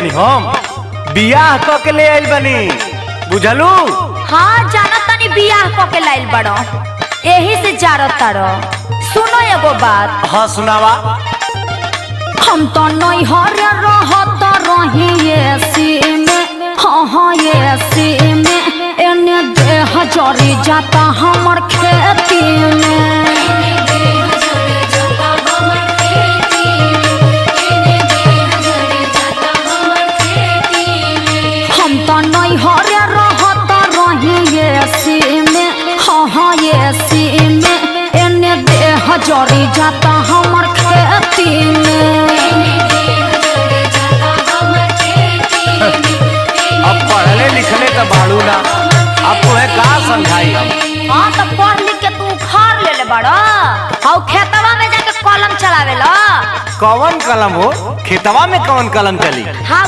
बनी हम बियाह क के ले आइल बनी बुझलू। हाँ जाना तनी बियाह क के लाइल बड़ो यही से जारत तारो। सुनो एगो बात। हाँ सुनावा। हम तो नहीं हरे रहत रही एसी में। हाँ हाँ एसी में एने देह जरी जाता हमर खेती में। हम तो नहीं हरे रहत रही एसी में। हाँ हाँ एसी में एने देह जरी जाता हमर खेती में। अब पढ़ले लिखले तो बाड़ू ना, अब तुम्हें का समझाई हम। हाँ तो पढ़ लिख के तू उखाड़ ले ले बड़ा। हाँ खेतवा में जाके कलम चलावे ला। कौन कलम हो खेतवा में कौन कलम चली। हाँ